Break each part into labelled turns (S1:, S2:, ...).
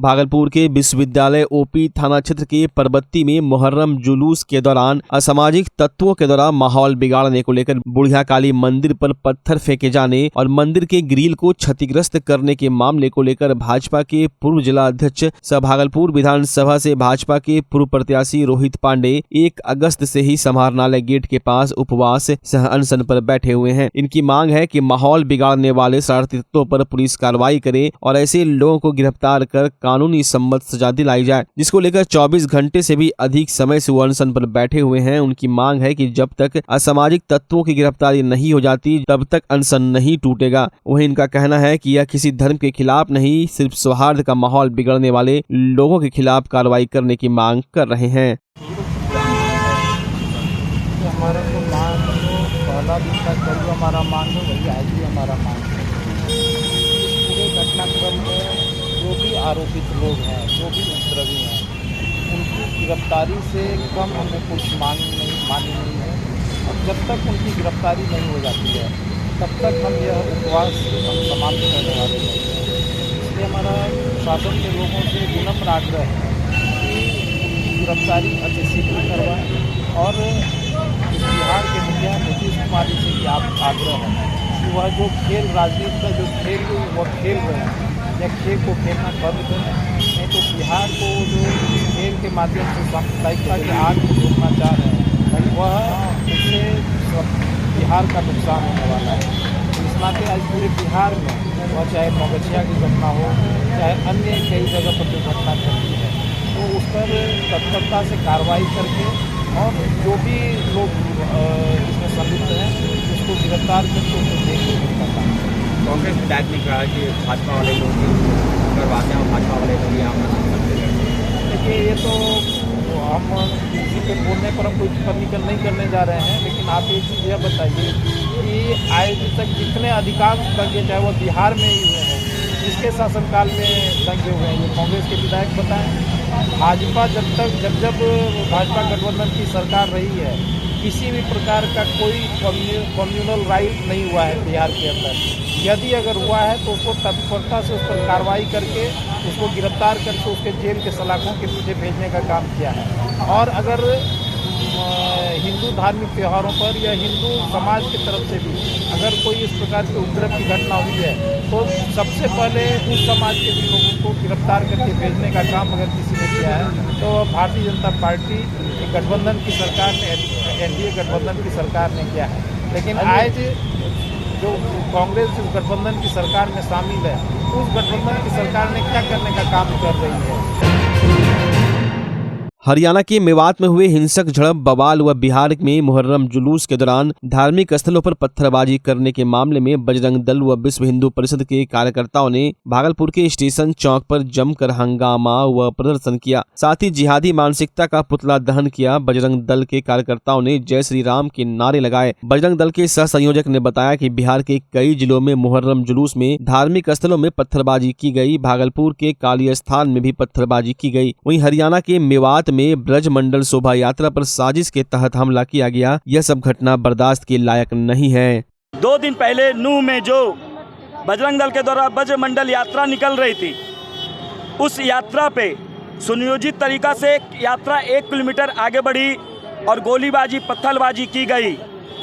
S1: भागलपुर के विश्वविद्यालय ओपी थाना क्षेत्र के परबत्ती में मुहर्रम जुलूस के दौरान असामाजिक तत्वों के द्वारा माहौल बिगाड़ने को लेकर बुढ़िया काली मंदिर पर पत्थर फेंके जाने और मंदिर के ग्रिल को क्षतिग्रस्त करने के मामले को लेकर भाजपा के पूर्व जिला अध्यक्ष सह भागलपुर विधानसभा से भाजपा के पूर्व प्रत्याशी रोहित पांडे 1 अगस्त से ही समाहरणालय गेट के पास उपवास सह अनशन पर बैठे हुए हैं। इनकी मांग है कि माहौल बिगाड़ने वाले शरारती तत्वों पर पुलिस कार्रवाई करे और ऐसे लोगों को गिरफ्तार कर कानूनी सम्मत सजा दिलाई जाए, जिसको लेकर 24 घंटे से भी अधिक समय से वो अनशन पर बैठे हुए हैं। उनकी मांग है कि जब तक असामाजिक तत्वों की गिरफ्तारी नहीं हो जाती तब तक अनशन नहीं टूटेगा। वहीं इनका कहना है कि यह किसी धर्म के खिलाफ नहीं, सिर्फ सौहार्द का माहौल बिगड़ने वाले लोगों के खिलाफ कार्रवाई करने की मांग कर रहे हैं।
S2: हमारा तो मांग पहला दिन का जो हमारा मांग है वही आज भी हमारा मांग है। पूरे घटनाक्रम में जो भी आरोपित लोग हैं, जो भी उपद्रवी हैं, उनकी गिरफ्तारी से कम हमें कुछ मानी नहीं है। और जब तक उनकी गिरफ्तारी नहीं हो जाती है तब तक हम यह उपवास हम समाप्त करने वाले हैं। इसलिए हमारा शासन के लोगों से विनम्र आग्रह है कि उनकी गिरफ्तारी अति शीघ्र करवाएं और बिहार के मुखिया नीतीश कुमार जी से आप आग्रह है कि वह जो खेल राजनीति का जो खेल वह खेल रहे हैं या खेल को खेलना बंद करें, नहीं तो बिहार को जो खेल के माध्यम से सांप्रदायिकता की आग में जोड़ना चाह रहे हैं वह इससे बिहार का नुकसान होने वाला है। इस नाते आज पूरे बिहार में वह चाहे मगछिया की घटना हो, चाहे अन्य कई जगह पर जो घटना घटती है तो उस पर तत्परता से कार्रवाई करके और जो भी लोग इसमें संलिप्त हैं उसको गिरफ्तार करके उसको जेल में भेजना चाहिए।
S3: कांग्रेस विधायक ने कहा कि भाजपा वाले लोग करवाते हैं और भाजपा वाले लोग यहाँ
S2: देखिए, ये तो हम किसी के बोलने पर हम कोई टिप्पणी नहीं करने जा रहे हैं, लेकिन आप एक चीज़ यह बताइए कि आज तक जितने अधिकांश दंगे चाहे वह बिहार में ही हुए हैं, जिसके शासनकाल में दंगे हुए हैं ये कांग्रेस के विधायक बताएं। भाजपा जब भाजपा गठबंधन की सरकार रही है किसी भी प्रकार का कोई कम्युनल राइट नहीं हुआ है बिहार के अंदर। यदि अगर हुआ है तो उसको तत्परता से उस पर कार्रवाई करके उसको गिरफ्तार करके उसके जेल के सलाखों के पीछे भेजने का काम किया है। और अगर हिंदू धार्मिक त्योहारों पर या हिंदू समाज की तरफ से भी अगर कोई इस प्रकार के उपद्रव की घटना हुई है तो सबसे पहले उस समाज के भी लोगों को गिरफ्तार करके भेजने का काम अगर किसी ने किया है तो भारतीय जनता पार्टी गठबंधन की सरकार ने, एनडीए गठबंधन की सरकार ने किया है। लेकिन आज जो कांग्रेस जिस गठबंधन की सरकार में शामिल है उस गठबंधन की सरकार ने क्या करने का काम कर रही है।
S1: हरियाणा के मेवात में हुए हिंसक झड़प बवाल व बिहार में मुहर्रम जुलूस के दौरान धार्मिक स्थलों पर पत्थरबाजी करने के मामले में बजरंग दल व विश्व हिंदू परिषद के कार्यकर्ताओं ने भागलपुर के स्टेशन चौक पर जमकर हंगामा व प्रदर्शन किया। साथ ही जिहादी मानसिकता का पुतला दहन किया। बजरंग दल के कार्यकर्ताओं ने जय श्री राम के नारे लगाए। बजरंग दल के सह संयोजक ने बताया कि बिहार के कई जिलों में मुहर्रम जुलूस में धार्मिक स्थलों में पत्थरबाजी की गई। भागलपुर के काली स्थान में भी पत्थरबाजी की गई। वहीं हरियाणा के मेवात में ब्रज मंडल शोभा यात्रा पर साजिश के तहत हमला किया गया। यह सब घटना बर्दाश्त के लायक नहीं है।
S4: 2 दिन पहले नूह में जो बजरंग दल के द्वारा ब्रज मंडल यात्रा निकल रही थी, उस यात्रा पे सुनियोजित तरीका से यात्रा 1 किलोमीटर आगे बढ़ी और गोलीबाजी पत्थरबाजी की गई,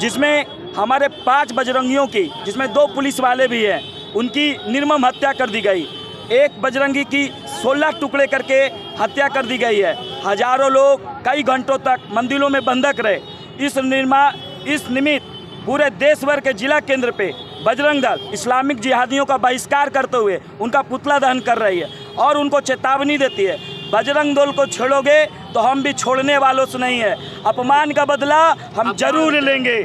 S4: जिसमें हमारे 5 बजरंगियों की, जिसमें 2 पुलिस वाले भी हैं, उनकी निर्मम हत्या कर दी गई। एक बजरंगी की 16 टुकड़े करके हत्या कर दी गई है। हजारों लोग कई घंटों तक मंदिरों में बंधक रहे। इस निमित्त पूरे देश भर के जिला केंद्र पे बजरंग दल इस्लामिक जिहादियों का बहिष्कार करते हुए उनका पुतला दहन कर रही है और उनको चेतावनी देती है, बजरंग दल को छोड़ोगे तो हम भी छोड़ने वालों से नहीं है, अपमान का बदला हम जरूर लेंगे।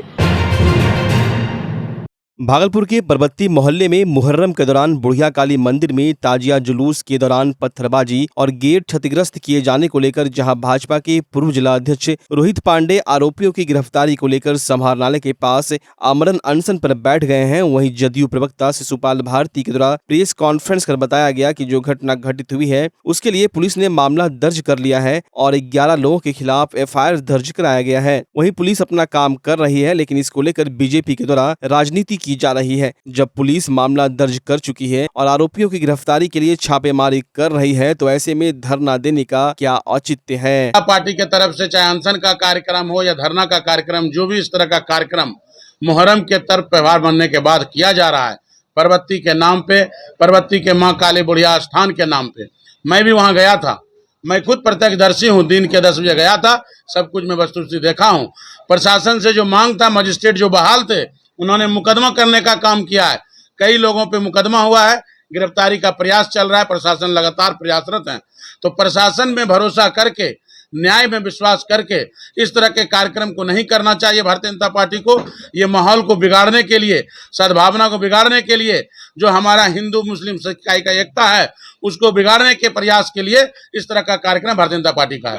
S1: भागलपुर के परबत्ती मोहल्ले में मुहर्रम के दौरान बुढ़िया काली मंदिर में ताजिया जुलूस के दौरान पत्थरबाजी और गेट क्षतिग्रस्त किए जाने को लेकर जहां भाजपा के पूर्व जिला अध्यक्ष रोहित पांडे आरोपियों की गिरफ्तारी को लेकर समाहरणालय के पास आमरण अनशन पर बैठ गए हैं, वहीं जदयू प्रवक्ता शिशुपाल भारती के द्वारा प्रेस कॉन्फ्रेंस कर बताया गया कि जो घटना घटित हुई है उसके लिए पुलिस ने मामला दर्ज कर लिया है और 11 लोगों के खिलाफ FIR दर्ज कराया गया है। वहीं पुलिस अपना काम कर रही है, लेकिन इसको लेकर बीजेपी के द्वारा राजनीति की जा रही है। जब पुलिस मामला दर्ज कर चुकी है और आरोपियों की गिरफ्तारी के लिए छापेमारी कर रही है, तो ऐसे में धरना देने का क्या औचित्य है।
S5: पार्टी के तरफ से चाहे अनशन का कार्यक्रम हो या धरना का कार्यक्रम, जो भी इस तरह का कार्यक्रम मुहर्रम के तरफ त्योहार बनने के बाद किया जा रहा है, परबत्ती के नाम पे, परबत्ती के माँ काली बुढ़िया स्थान के नाम पे, मैं भी वहां गया था। मैं खुद प्रत्यक्षदर्शी हूं, दिन के 10 बजे गया था, सब कुछ मैं वस्तुस्थिति देखा हूं। प्रशासन से जो मांग था, मजिस्ट्रेट जो बहाल थे, उन्होंने मुकदमा करने का काम किया है। कई लोगों पे मुकदमा हुआ है, गिरफ्तारी का प्रयास चल रहा है, प्रशासन लगातार प्रयासरत है। तो प्रशासन में भरोसा करके, न्याय में विश्वास करके इस तरह के कार्यक्रम को नहीं करना चाहिए। भारतीय जनता पार्टी को ये माहौल को बिगाड़ने के लिए, सद्भावना को बिगाड़ने के लिए, जो हमारा हिंदू मुस्लिम इकाई का एकता है, उसको बिगाड़ने के प्रयास के लिए इस तरह का कार्यक्रम भारतीय जनता पार्टी का है।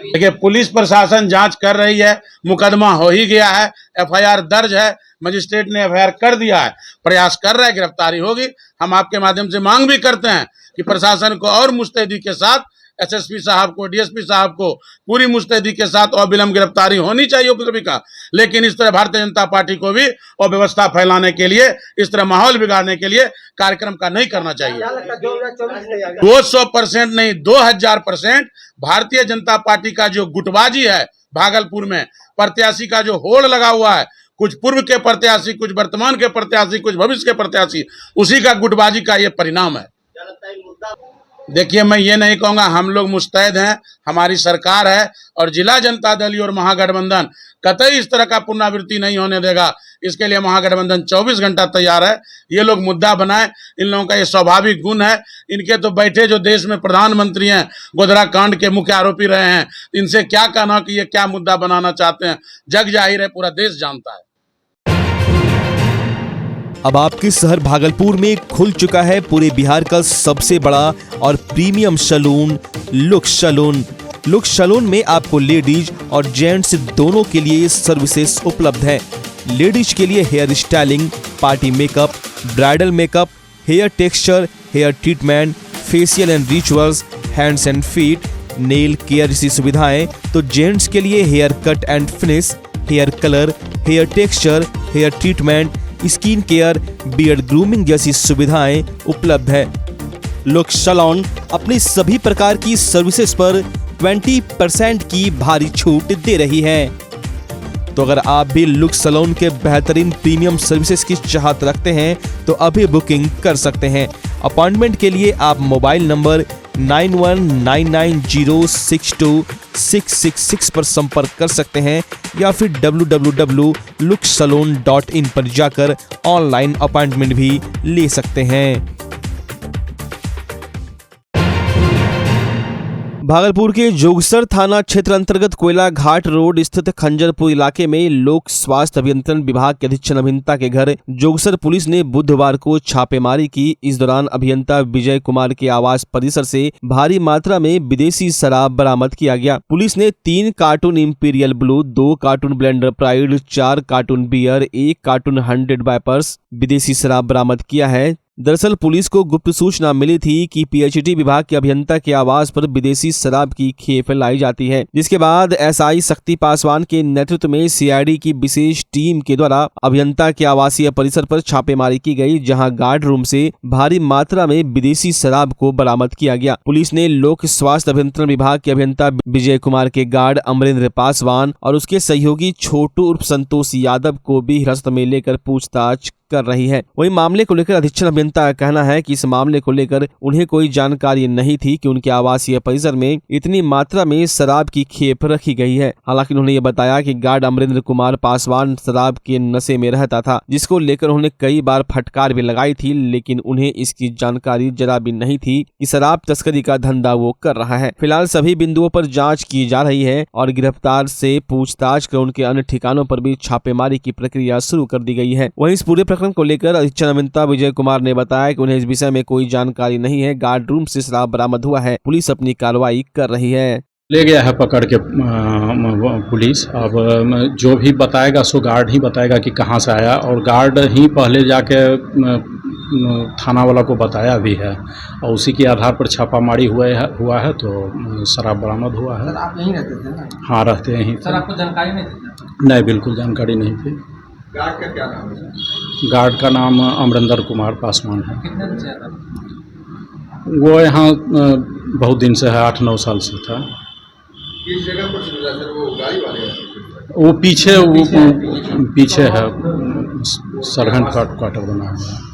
S5: देखिए, पुलिस प्रशासन जांच कर रही है, मुकदमा हो ही गया है, एफआईआर दर्ज है, मजिस्ट्रेट ने एफआईआर कर दिया है, प्रयास कर रहा है, गिरफ्तारी होगी। हम आपके माध्यम से मांग भी करते हैं कि प्रशासन को और मुस्तैदी के साथ, एसएसपी साहब को, डीएसपी साहब को पूरी मुस्तैदी के साथ अविलंब गिरफ्तारी होनी चाहिए उपद्रवी का। लेकिन इस तरह भारतीय जनता पार्टी को भी अव्यवस्था फैलाने के लिए, इस तरह माहौल बिगाड़ने के लिए कार्यक्रम का नहीं करना चाहिए। 200% नहीं, 2000% भारतीय जनता पार्टी का जो गुटबाजी है भागलपुर में, प्रत्याशी का जो होड़ लगा हुआ है, कुछ पूर्व के प्रत्याशी, कुछ वर्तमान के प्रत्याशी, कुछ भविष्य के प्रत्याशी, उसी का गुटबाजी का ये परिणाम है। देखिए, मैं ये नहीं कहूँगा, हम लोग मुस्तैद हैं, हमारी सरकार है और जिला जनता दल और महागठबंधन कतई इस तरह का पुनरावृत्ति नहीं होने देगा। इसके लिए महागठबंधन 24 घंटा तैयार है। ये लोग मुद्दा बनाए, इन लोगों का ये स्वाभाविक गुण है। इनके तो बैठे जो देश में प्रधानमंत्री हैं, गोधरा कांड के मुख्य आरोपी रहे हैं, इनसे क्या कहना कि ये क्या मुद्दा बनाना चाहते हैं, जग जाहिर है, पूरा देश जानता है।
S1: अब आपके शहर भागलपुर में खुल चुका है पूरे बिहार का सबसे बड़ा और premium salon Looks Salon. Looks Salon में आपको लेडीज और जेंट्स दोनों के लिए सर्विसेज उपलब्ध है। लेडीज के लिए hair styling, party makeup, bridal makeup, hair texture, hair treatment, facial and rituals, hands and feet, nail care जैसी सुविधाएं। तो जेंट्स के लिए hair cut and finish, hair colour, hair texture, hair treatment, skin care, beard grooming जैसी सुविधाएं उपलब्ध है। Looks salon अपनी सभी प्रकार की सर्विसेज पर 20% की भारी छूट दे रही है। तो अगर आप भी लुक्स सैलून के बेहतरीन प्रीमियम सर्विसेज की चाहत रखते हैं तो अभी बुकिंग कर सकते हैं। अपॉइंटमेंट के लिए आप मोबाइल नंबर 9199062666 पर संपर्क कर सकते हैं या फिर www.luxsalon.in पर जाकर ऑनलाइन अपॉइंटमेंट भी ले सकते हैं। भागलपुर के जोगसर थाना क्षेत्र अंतर्गत कोयला घाट रोड स्थित खंजरपुर इलाके में लोक स्वास्थ्य अभियंत्रण विभाग के अधीक्षण अभियंता के घर जोगसर पुलिस ने बुधवार को छापेमारी की। इस दौरान अभियंता विजय कुमार के आवास परिसर से भारी मात्रा में विदेशी शराब बरामद किया गया। पुलिस ने 3 carton Imperial Blue, 2 carton Blenders Pride, 4 carton beer, 1 carton 100 Pipers विदेशी शराब बरामद किया है। दरअसल पुलिस को गुप्त सूचना मिली थी कि पीएचडी विभाग के अभियंता के आवास पर विदेशी शराब की खेप लाई जाती है, जिसके बाद एसआई शक्ति पासवान के नेतृत्व में सीआईडी की विशेष टीम के द्वारा अभियंता के आवासीय परिसर पर छापेमारी की गई, जहां गार्ड रूम से भारी मात्रा में विदेशी शराब को बरामद किया गया। पुलिस ने लोक स्वास्थ्य अभियंत्रण विभाग के अभियंता विजय कुमार के गार्ड अमरेंद्र पासवान और उसके सहयोगी छोटू उर्फ संतोष यादव को भी हिरासत में लेकर पूछताछ कर रही है। वहीं मामले को लेकर अधीक्षण अभियंता का कहना है कि इस मामले को लेकर उन्हें कोई जानकारी नहीं थी कि उनके आवासीय परिसर में इतनी मात्रा में शराब की खेप रखी गई है। हालांकि उन्होंने ये बताया कि गार्ड अमरेंद्र कुमार पासवान शराब के नशे में रहता था, जिसको लेकर उन्होंने कई बार फटकार भी लगाई थी, लेकिन उन्हें इसकी जानकारी जरा भी नहीं थी कि शराब तस्करी का धंधा वो कर रहा है। फिलहाल सभी बिंदुओं पर जाँच की जा रही है और गिरफ्तार से पूछताछ कर उनके अन्य ठिकानों पर भी छापेमारी की प्रक्रिया शुरू कर दी गई है। वहीं इस पूरे को लेकर अधीक्षण अभियंता विजय कुमार ने बताया कि उन्हें इस विषय में कोई जानकारी नहीं है। गार्ड रूम से शराब बरामद हुआ है, पुलिस अपनी कार्रवाई कर रही है।
S6: ले गया है पकड़ के पुलिस। अब जो भी बताएगा सो गार्ड ही बताएगा कि कहाँ से आया, और गार्ड ही पहले जाके थाना वाला को बताया भी है और उसी के आधार पर छापामारी हुआ है तो शराब बरामद हुआ है।
S7: सर, आप यहीं रहते थे ना?
S6: हाँ, रहते हैं यहीं।
S7: सर, आपको जानकारी नहीं थी?
S6: नहीं, बिल्कुल जानकारी नहीं थी।
S7: गार्ड का क्या नाम है?
S6: गार्ड का नाम अमरिंदर कुमार पासवान है।
S7: कितने दिन से है था?
S6: वो यहाँ बहुत दिन से है, 8-9 साल से था।
S7: किस जगह पर चल रहा सर? वो गाड़ी वाले हैं?
S6: वो पीछे है, सर्वेंट क्वार्टर बना हुआ है।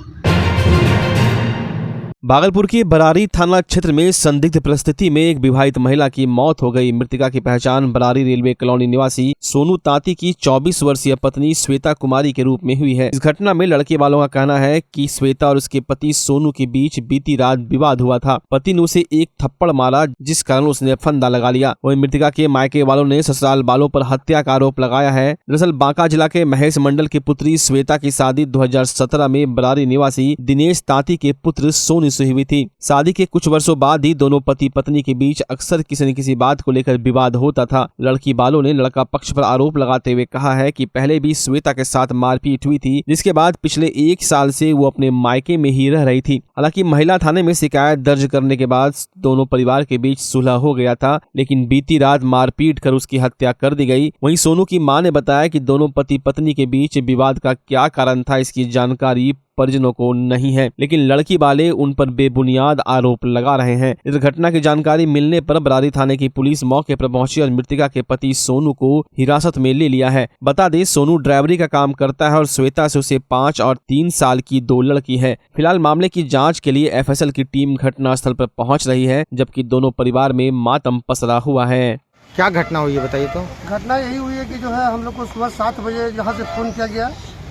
S1: भागलपुर के बरारी थाना क्षेत्र में संदिग्ध परिस्थिति में एक विवाहित महिला की मौत हो गई। मृतका की पहचान बरारी रेलवे कॉलोनी निवासी सोनू तांती की 24 वर्षीय पत्नी श्वेता कुमारी के रूप में हुई है। इस घटना में लड़के वालों का कहना है कि श्वेता और उसके पति सोनू के बीच बीती रात विवाद हुआ था। पति ने उसे एक थप्पड़ मारा, जिस कारण उसने फंदा लगा लिया। वहीं मृतका के मायके वालों ने ससुराल वालों पर हत्या का आरोप लगाया है। दरअसल बांका जिला के महेश मंडल की पुत्री श्वेता की शादी 2017 में बरारी निवासी दिनेश तांती के पुत्र सोनू से हुई थी। शादी के कुछ वर्षों बाद ही दोनों पति पत्नी के बीच अक्सर किसी न किसी बात को लेकर विवाद होता था। लड़की वालों ने लड़का पक्ष पर आरोप लगाते हुए कहा है कि पहले भी श्वेता के साथ मारपीट हुई थी, जिसके बाद पिछले 1 साल से वो अपने मायके में ही रह रही थी। हालांकि महिला थाने में शिकायत दर्ज करने के बाद दोनों परिवार के बीच सुलह हो गया था, लेकिन बीती रात मारपीट कर उसकी हत्या कर दी गई। वहीं सोनू की मां ने बताया कि दोनों पति पत्नी के बीच विवाद का क्या कारण था, इसकी जानकारी परिजनों को नहीं है, लेकिन लड़की वाले उन पर बेबुनियाद आरोप लगा रहे हैं। इस घटना की जानकारी मिलने पर बरारी थाने की पुलिस मौके पर पहुंची और मृतका के पति सोनू को हिरासत में ले लिया है। बता दें, सोनू ड्राइवरी का काम करता है और श्वेता से उसे 5 और 3 साल की 2 लड़की है। फिलहाल मामले की जाँच के लिए FSL की टीम घटनास्थल पर पहुँच रही है, जबकि दोनों परिवार में मातम पसरा हुआ है।
S8: क्या घटना हुई है बताइए तो।
S9: घटना यही हुई है कि जो है हम लोग को सुबह 7 बजे यहाँ से फ़ोन किया गया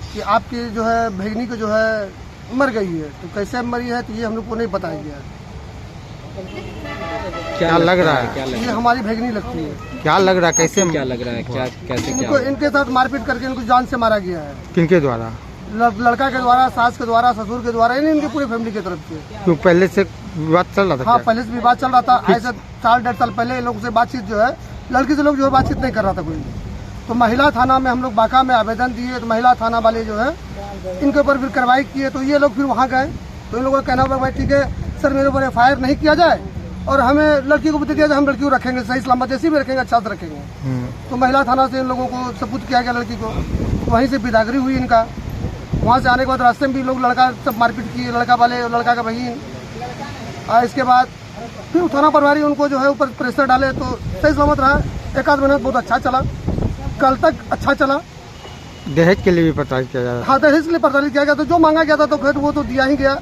S9: कि आपकी जो है भगनी को जो है मर गई है। तो कैसे मरी है तो ये हम लोग को नहीं बताया गया।
S8: क्या लग रहा है?
S9: ये हमारी भगनी लगती है।
S8: क्या लग रहा है? कैसे
S3: क्या लग रहा है? क्या कैसे
S9: इनको इनके साथ मारपीट करके इनको जान से मारा गया है।
S8: किनके द्वारा?
S9: लड़का के द्वारा, सास के द्वारा, ससुर के द्वारा, इनकी पूरी फैमिली की तरफ से।
S8: क्यों पहले से विवाद चल रहा था?
S9: हाँ, पहले से विवाद चल रहा था। ऐसे 4-1.5 साल पहले लोगों से बातचीत जो है, लड़की से लोग जो है बातचीत नहीं कर रहा था कोई। तो महिला थाना में हम लोग बांका में आवेदन दिए, तो महिला थाना वाले जो है इनके ऊपर फिर कार्रवाई किए। तो ये लोग फिर वहाँ गए, तो इन लोगों का कहना हुआ भाई ठीक है सर, मेरे ऊपर FIR नहीं किया जाए और हमें लड़की को भी दिया जाए, हम लड़की को रखेंगे, सही सलामत जैसी भी रखेंगे, अच्छा से रखेंगे। तो महिला थाना से इन लोगों को सबूत किया गया लड़की को। वहीं से बिदागरी हुई इनका। वहाँ से आने के बाद रास्ते में भी लोग लड़का सब मारपीट किए, लड़का वाले और लड़का का बहन। इसके बाद फिर थाना प्रभारी उनको जो है ऊपर प्रेशर डाले, तो सही सलामत रहा। 1-8 महीना बहुत अच्छा चला, कल तक अच्छा चला।
S8: दहेज के लिए भी प्रताड़ित किया जा रहा है?
S9: हाँ, दहेज के लिए प्रताड़ित किया गया। तो जो मांगा गया था तो फिर वो तो दिया ही गया।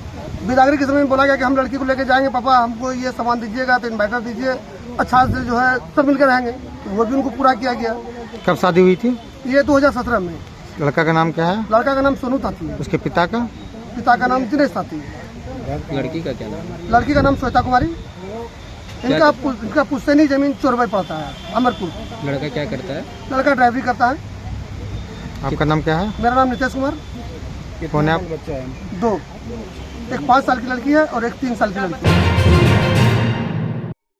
S9: बिदागरी के समय में बोला गया कि हम लड़की को लेके जाएंगे, पापा हमको ये सामान दीजिएगा, तो इन्वर्टर दीजिए, अच्छा से जो है सब मिलकर रहेंगे। तो वो भी उनको पूरा किया गया।
S8: कब शादी हुई थी?
S9: ये 2017 में।
S8: लड़का का नाम क्या है?
S9: लड़का का नाम सोनू तांती है।
S8: उसके पिता का?
S9: पिता का नाम दिनेश तांती है।
S3: लड़की का क्या नाम है?
S9: लड़की का नाम श्वेता कुमारी। इनका पुश्तैनी जमीन चोरबई पड़ता है, अमरपुर।
S3: लड़का क्या करता है?
S9: लड़का ड्राइवरी करता है।
S8: आपका नाम क्या है?
S9: मेरा नाम नितेश कुमार।
S8: कौन है आप?
S9: 2, एक 5 साल की लड़की है और एक 3 साल की लड़की है।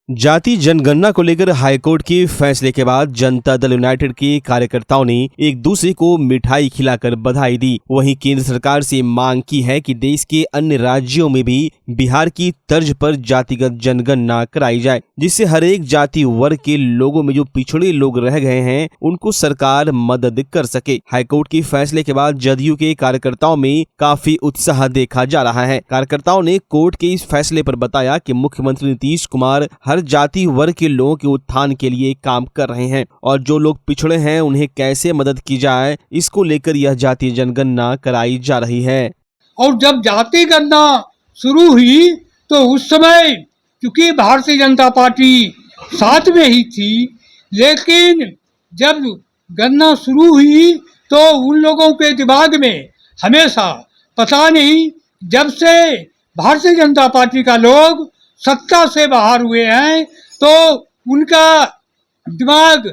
S1: जाति जनगणना को लेकर हाईकोर्ट के फैसले के बाद जनता दल यूनाइटेड के कार्यकर्ताओं ने एक दूसरे को मिठाई खिलाकर बधाई दी। वहीं केंद्र सरकार से मांग की है कि देश के अन्य राज्यों में भी बिहार की तर्ज पर जातिगत जनगणना कराई जाए, जिससे हर एक जाति वर्ग के लोगों में जो पिछड़े लोग रह गए हैं उनको सरकार मदद कर सके। हाईकोर्ट के फैसले के बाद जदयू के कार्यकर्ताओं में काफी उत्साह देखा जा रहा है। कार्यकर्ताओं ने कोर्ट के इस फैसले पर बताया कि मुख्यमंत्री नीतीश कुमार हर जाति वर्ग के लोगों के उत्थान के लिए काम कर रहे हैं और जो लोग पिछड़े हैं उन्हें कैसे मदद की जाए, इसको लेकर यह जातीय जनगणना कराई जा रही है।
S10: और जब जाति गणना शुरू हुई तो उस समय क्योंकि भारतीय जनता पार्टी साथ में ही थी, लेकिन जब गणना शुरू हुई तो उन लोगों के दिमाग में हमेशा पता नहीं, जब से भारतीय जनता पार्टी का लोग सत्ता से बाहर हुए हैं तो उनका दिमाग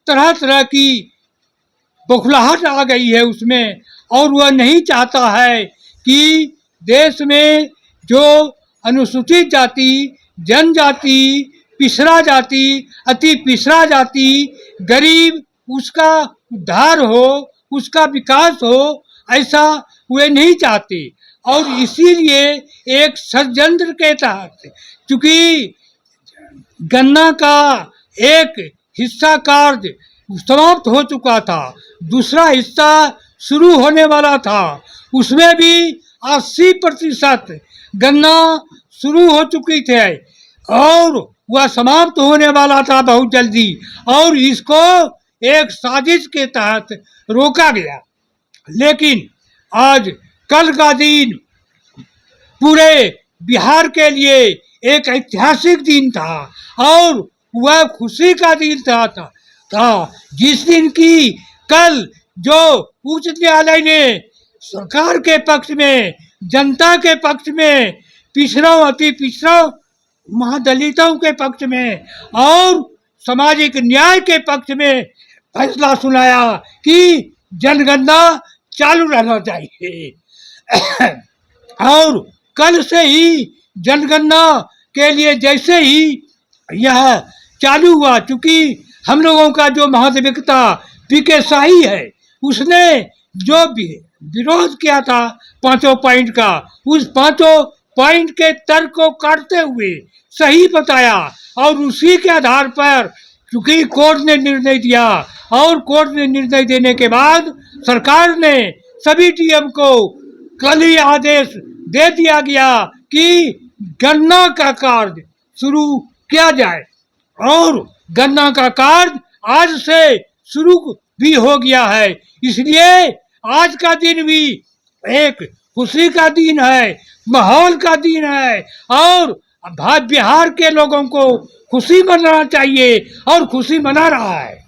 S10: तरह तरह की बौखलाहट आ गई है उसमें, और वह नहीं चाहता है कि देश में जो अनुसूचित जाति, जनजाति, पिछड़ा जाति, अति पिछड़ा जाति, गरीब, उसका उद्धार हो, उसका विकास हो, ऐसा वे नहीं चाहते। और इसीलिए एक षड्यंत्र के तहत, चूंकि गणना का एक हिस्सा कार्य समाप्त हो चुका था, दूसरा हिस्सा शुरू होने वाला था उसमें भी 80% गन्ना शुरू हो चुकी थे और वह समाप्त होने वाला था बहुत जल्दी, और इसको एक साजिश के तहत रोका गया। लेकिन आज कल का दिन पूरे बिहार के लिए एक ऐतिहासिक दिन था और वह खुशी का दिन था जिस दिन की कल जो उच्च न्यायालय ने सरकार के पक्ष में, जनता के पक्ष में, पिछड़ों अति पिछड़ों महादलितों के पक्ष में और सामाजिक न्याय के पक्ष में फैसला सुनाया कि जनगणना चालू रहना चाहिए। और कल से ही जनगणना के लिए जैसे ही यह चालू हुआ, चूंकि हम लोगों का जो महाधिवक्ता पीके शाही है उसने जो भी विरोध किया था 5 पॉइंट का, उस 5 पॉइंट के तर्क को काटते हुए सही बताया और उसी के आधार पर चूंकि कोर्ट ने निर्णय दिया और कोर्ट ने निर्णय देने के बाद सरकार ने सभी डीएम को कल ही आदेश दे दिया गया कि गन्ना का कार्य शुरू किया जाए और गन्ना का कार्य आज से शुरू भी हो गया है। इसलिए आज का दिन भी एक खुशी का दिन है, माहौल का दिन है और बिहार के लोगों को खुशी मनाना चाहिए और खुशी मना रहा है।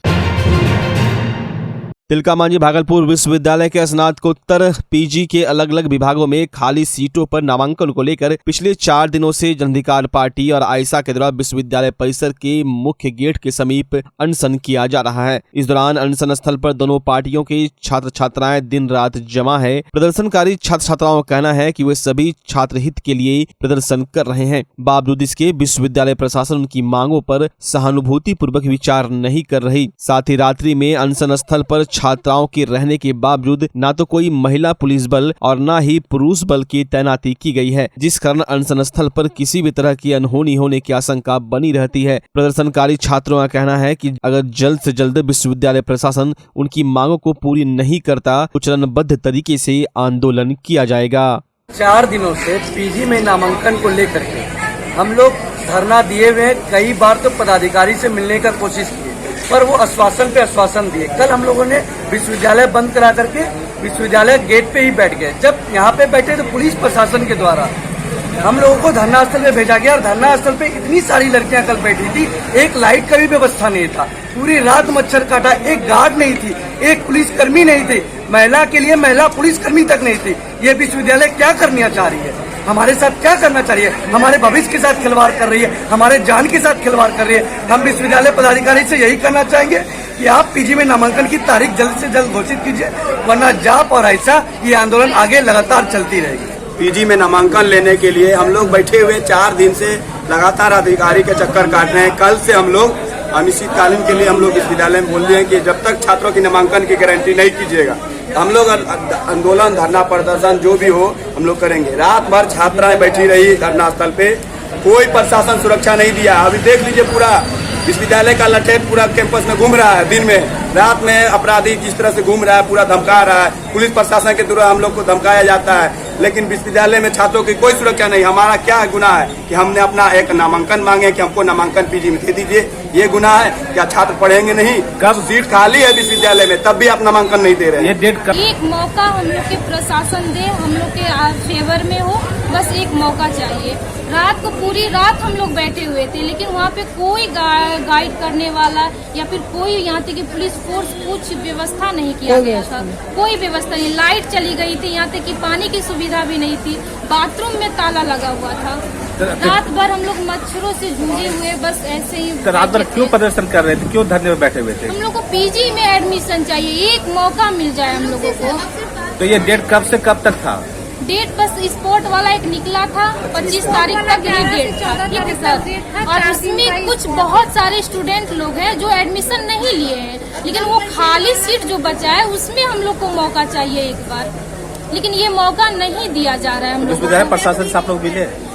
S1: तिलका मांझी भागलपुर विश्वविद्यालय के स्नातकोत्तर पीजी के अलग अलग विभागों में खाली सीटों पर नामांकन को लेकर पिछले 4 दिनों से जन अधिकार पार्टी और आयसा के द्वारा विश्वविद्यालय परिसर के मुख्य गेट के समीप अनशन किया जा रहा है। इस दौरान अनशन स्थल पर दोनों पार्टियों के छात्र छात्राएं दिन रात जमा है। प्रदर्शनकारी छात्र छात्राओं का कहना है कि वे सभी छात्र हित के लिए प्रदर्शन कर रहे हैं। बावजूद इसके विश्वविद्यालय प्रशासन उनकी मांगों पर सहानुभूति पूर्वक विचार नहीं कर रही। साथ ही रात्रि में अनशन स्थल पर छात्राओं के रहने के बावजूद न तो कोई महिला पुलिस बल और न ही पुरुष बल की तैनाती की गई है, जिस कारण अनशन स्थल पर किसी भी तरह की अनहोनी होने की आशंका बनी रहती है। प्रदर्शनकारी छात्रों का कहना है कि अगर जल्द से जल्द विश्वविद्यालय प्रशासन उनकी मांगों को पूरी नहीं करता तो चरणबद्ध तरीके से आंदोलन किया जाएगा।
S11: 4 दिनों से पीजी में नामांकन को लेकर के हम लोग धरना दिए हुए, कई बार तो पदाधिकारी से मिलने का कोशिश की पर वो आश्वासन पे आश्वासन दिए। कल हम लोगों ने विश्वविद्यालय बंद करा करके विश्वविद्यालय गेट पे ही बैठ गए। जब यहाँ पे बैठे तो पुलिस प्रशासन के द्वारा हम लोगों को धरना स्थल पे भेजा गया और धरना स्थल पे इतनी सारी लड़कियां कल बैठी थी, एक लाइट का भी व्यवस्था नहीं था, पूरी रात मच्छर काटा, एक गार्ड नहीं थी, एक पुलिसकर्मी नहीं थे, महिला के लिए महिला पुलिसकर्मी तक नहीं थी। ये विश्वविद्यालय क्या करना चाह रही है, हमारे साथ क्या करना चाह रही है, हमारे भविष्य के साथ खिलवाड़ कर रही है, हमारे जान के साथ खिलवाड़ कर रही है। हम विश्वविद्यालय पदाधिकारी से यही कहना चाहेंगे कि आप पीजी में नामांकन की तारीख जल्द से जल्द घोषित कीजिए, वरना जाप और ऐसा ये आंदोलन आगे लगातार चलती रहेगी।
S12: पीजी में नामांकन लेने के लिए हम लोग बैठे हुए 4 दिन से लगातार अधिकारी के चक्कर काट रहे हैं। कल से हम लोग अनिश्चितकालीन के लिए हम लोग विश्वविद्यालय में बोल दिए हैं कि जब तक छात्रों की नामांकन की गारंटी नहीं कीजिएगा हम लोग आंदोलन, धरना प्रदर्शन जो भी हो हम लोग करेंगे। रात भर छात्राएं बैठी रही धरना स्थल पे, कोई प्रशासन सुरक्षा नहीं दिया। अभी देख लीजिए पूरा विश्वविद्यालय का लठेठ पूरा कैंपस में घूम रहा है, दिन में रात में अपराधी जिस तरह से घूम रहा है, पूरा धमका रहा है। पुलिस प्रशासन के द्वारा हम लोग को धमकाया जाता है, लेकिन विश्वविद्यालय में छात्रों की कोई सुरक्षा नहीं। हमारा क्या गुनाह है कि हमने अपना एक नामांकन मांगे कि हमको नामांकन पीजी में दे दीजिए, ये गुनाह है? क्या छात्र पढ़ेंगे नहीं? कब सीट खाली है विश्वविद्यालय में तब भी आप नामांकन नहीं दे रहे हैं।
S13: एक मौका हम लोग के प्रशासन दे, हम लोग के फेवर में हो, बस एक मौका चाहिए। रात को पूरी रात हम लोग बैठे हुए थे, लेकिन वहाँ पे कोई गाइड करने वाला या फिर कोई यहाँ तक कि पुलिस फोर्स कुछ व्यवस्था नहीं किया गया था, कोई व्यवस्था नहीं। लाइट चली गई थी, यहाँ तक कि पानी की सुविधा भी नहीं थी, बाथरूम में ताला लगा हुआ था। रात भर हम लोग मच्छरों से जूझे हुए, बस ऐसे ही।
S3: तो रात भर क्यों प्रदर्शन कर रहे थे, क्यों धरने में बैठे हुए थे?
S13: हम लोग को पीजी में एडमिशन चाहिए, एक मौका मिल जाए हम लोगों को।
S3: तो ये डेट कब से कब तक था?
S13: डेट बस स्पोर्ट वाला एक निकला था, 25 तारीख तक ये डेट था, ठीक है सर। और इसमें कुछ बहुत सारे स्टूडेंट लोग हैं जो एडमिशन नहीं लिए हैं, लेकिन वो खाली सीट जो बचा है उसमें हम लोग को मौका चाहिए एक बार, लेकिन ये मौका नहीं दिया जा रहा है। हम लोग
S3: प्रशासन से आप लोग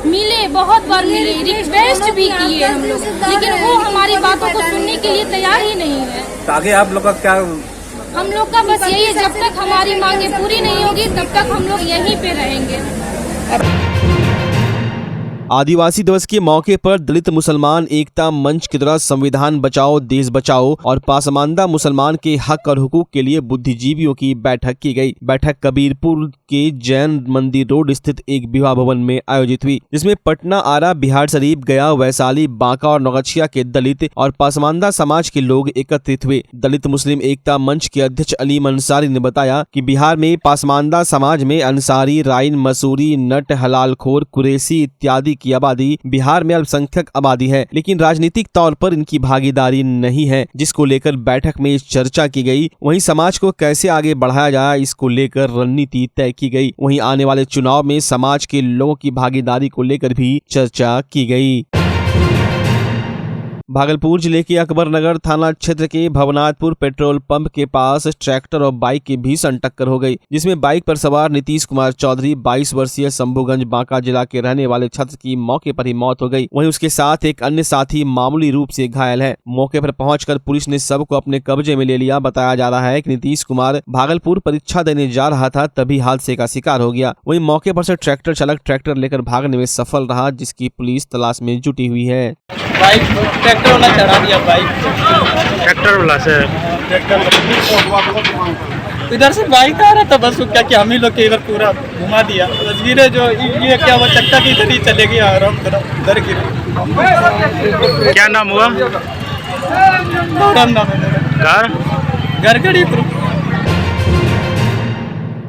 S13: मिले बहुत बार मिले, रिक्वेस्ट भी किए हम लोग, लेकिन वो हमारी बातों को सुनने के लिए तैयार ही नहीं है।
S3: तो आगे आप लोग का क्या
S13: हम लोग का बस यही है, जब तक हमारी मांगे पूरी नहीं होगी तब तक हम लोग यहीं पे रहेंगे।
S1: आदिवासी दिवस के मौके पर दलित मुसलमान एकता मंच के द्वारा संविधान बचाओ देश बचाओ और पासमानदा मुसलमान के हक और हुकूक के लिए बुद्धिजीवियों की बैठक की गई। बैठक कबीरपुर के जैन मंदिर रोड स्थित एक विवाह भवन में आयोजित हुई, जिसमें पटना, आरा, बिहार शरीफ, गया, वैशाली, बांका और नौगछिया के दलित और पासमानदा समाज के लोग एकत्रित हुए। दलित मुस्लिम एकता मंच के अध्यक्ष अलीम अंसारी ने बताया कि बिहार में पासमानदा समाज में अंसारी, राइन, मसूरी, नट, हलालखोर, कुरैशी इत्यादि की आबादी बिहार में अल्पसंख्यक आबादी है, लेकिन राजनीतिक तौर पर इनकी भागीदारी नहीं है, जिसको लेकर बैठक में चर्चा की गई। वहीं समाज को कैसे आगे बढ़ाया जाए इसको लेकर रणनीति तय की गई। वहीं आने वाले चुनाव में समाज के लोगों की भागीदारी को लेकर भी चर्चा की गई। भागलपुर जिले के अकबरनगर थाना क्षेत्र के भवनाथपुर पेट्रोल पंप के पास ट्रैक्टर और बाइक की भीषण टक्कर हो गई, जिसमें बाइक पर सवार नीतीश कुमार चौधरी 22 वर्षीय शंभुगंज बांका जिला के रहने वाले छात्र की मौके पर ही मौत हो गई। वहीं उसके साथ एक अन्य साथी मामूली रूप से घायल है। मौके पर पहुंचकर पुलिस ने सबको अपने कब्जे में ले लिया। बताया जा रहा है कि नीतीश कुमार भागलपुर परीक्षा देने जा रहा था, तभी हादसे का शिकार हो गया। वहीं मौके पर से ट्रैक्टर चालक ट्रैक्टर लेकर भागने में सफल रहा, जिसकी पुलिस तलाश में जुटी हुई है।
S11: बाइक ट्रैक्टर वाला चढ़ा दिया, बाइक
S3: ट्रैक्टर वाला से
S11: इधर से बाइक आ रहा था, बस क्या कि हम ही लोग के इधर पूरा घुमा दिया। तस्वीरें जो ये क्या हुआ, चक्का की इधर ही चले गया और हम इधर गिरे।
S3: क्या नाम हुआ?
S11: नाम है
S3: घर
S11: गड़ीपुर।